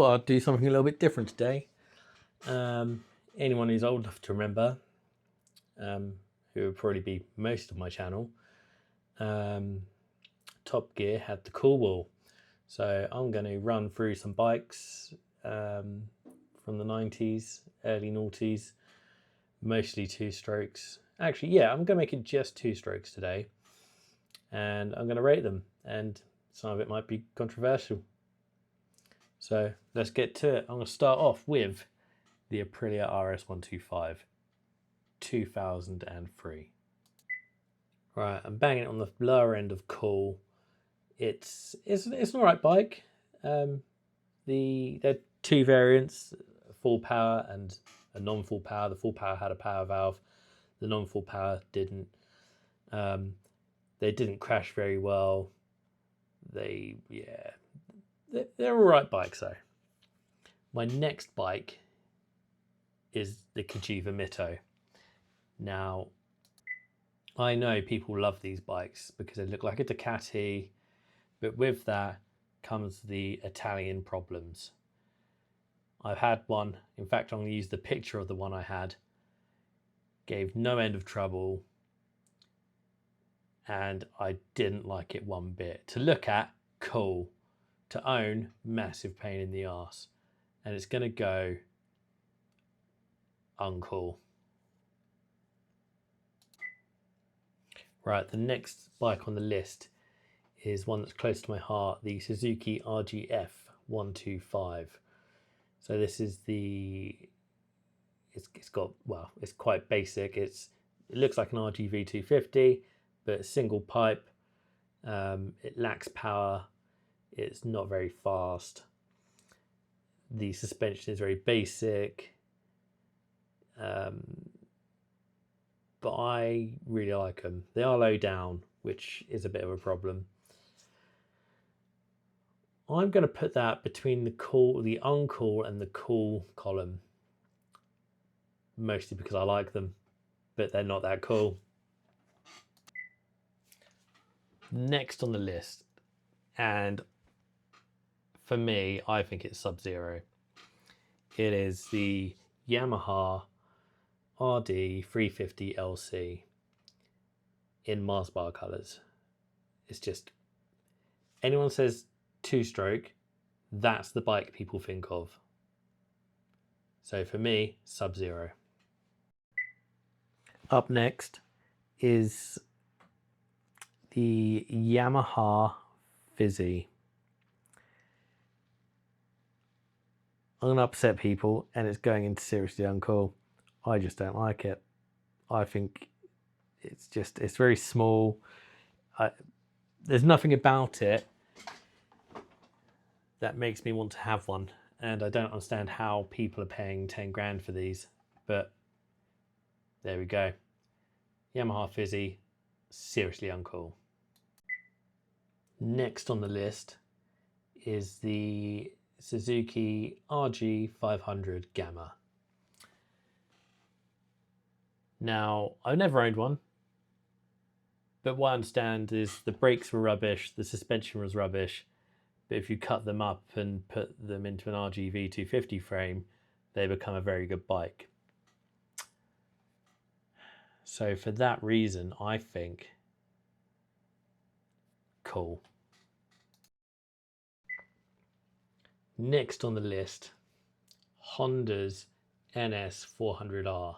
thought I'd do something a little bit different today. Anyone who's old enough to remember, who would probably be most of my channel, Top Gear had the cool wall. So I'm going to run through some bikes from the 90s, early noughties, mostly two strokes. Actually, yeah, I'm going to make it just two strokes today. And I'm going to rate them. And some of it might be controversial. So let's get to it. I'm going to start off with the Aprilia RS125, 2003. Right, I'm banging it on the lower end of cool. It's an alright bike. There are two variants, full power and a non-full power. The full power had a power valve. The non-full power didn't. They didn't crash very well. They're alright bikes though. My next bike is the Cagiva Mito. Now, I know people love these bikes because they look like a Ducati, but with that comes the Italian problems. I've had one. In fact, I'm going to use the picture of the one I had. Gave no end of trouble, and I didn't like it one bit. To look at, cool. To own, massive pain in the arse. And it's going to go uncool. Right, the next bike on the list is one that's close to my heart, the Suzuki RGF 125. So this is it's got, well, it's quite basic. It looks like an RGV 250, but single pipe. It lacks power. It's not very fast. The suspension is very basic. But I really like them. They are low down, which is a bit of a problem. I'm going to put that between the uncool and the cool column. Mostly because I like them, but they're not that cool. Next on the list, and for me, I think it's Sub-Zero. It is the Yamaha RD 350 LC in Mars bar colours. It's just, anyone says two-stroke, that's the bike people think of. So for me, Sub-Zero. Up next is the Yamaha Fizzy. I'm going to upset people, and it's going into seriously uncool. I just don't like it. I think it's very small. There's nothing about it that makes me want to have one. And I don't understand how people are paying 10 grand for these, but there we go. Yamaha Fizzy, seriously uncool. Next on the list is the Suzuki RG 500 Gamma. Now, I've never owned one, but what I understand is the brakes were rubbish, the suspension was rubbish, but if you cut them up and put them into an RGV 250 frame, they become a very good bike. So for that reason, I think cool. Next on the list, Honda's NS 400R.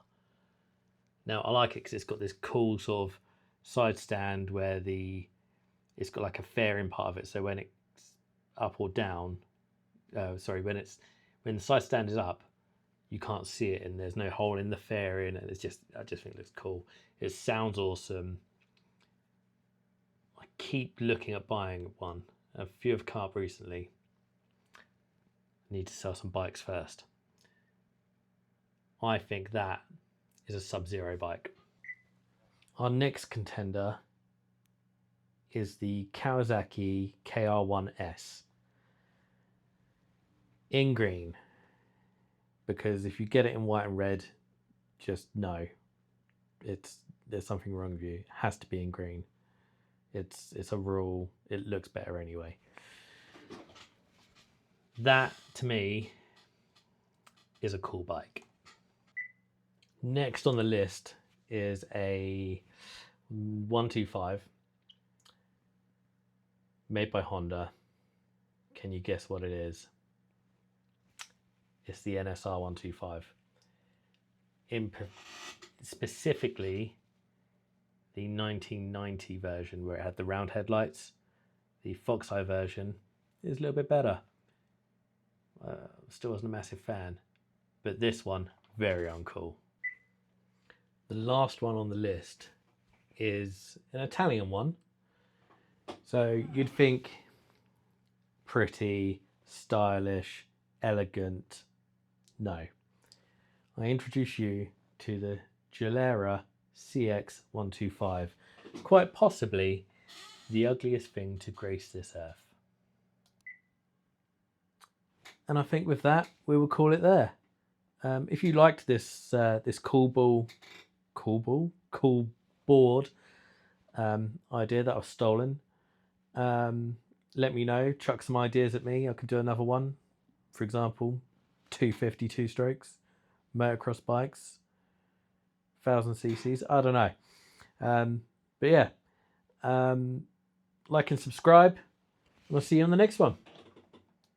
Now I like it because it's got this cool sort of side stand where it's got like a fairing part of it. So when it's up or down, when the side stand is up, you can't see it, and there's no hole in the fairing, and I just think it looks cool. It sounds awesome. I keep looking at buying one. A few have come up recently. I need to sell some bikes first. I think that is a Sub-Zero bike. Our next contender is the Kawasaki KR1S in green, because if you get it in white and red, just no, there's something wrong with you. It has to be in green. It's a rule. It looks better anyway. That to me is a cool bike. Next on the list is a 125 made by Honda. Can you guess what it is? It's the NSR 125. Specifically, the 1990 version where it had the round headlights. The Fox Eye version is a little bit better. Still wasn't a massive fan, but this one, very uncool. The last one on the list is an Italian one. So you'd think pretty, stylish, elegant. No. I introduce you to the Gilera CX125, quite possibly the ugliest thing to grace this earth. And I think with that, we will call it there. If you liked this this cool board idea that I've stolen, let me know. Chuck some ideas at me. I could do another one. For example, 250 two-strokes, motocross bikes, 1000 cc's. I don't know. But yeah, like and subscribe. We'll see you on the next one.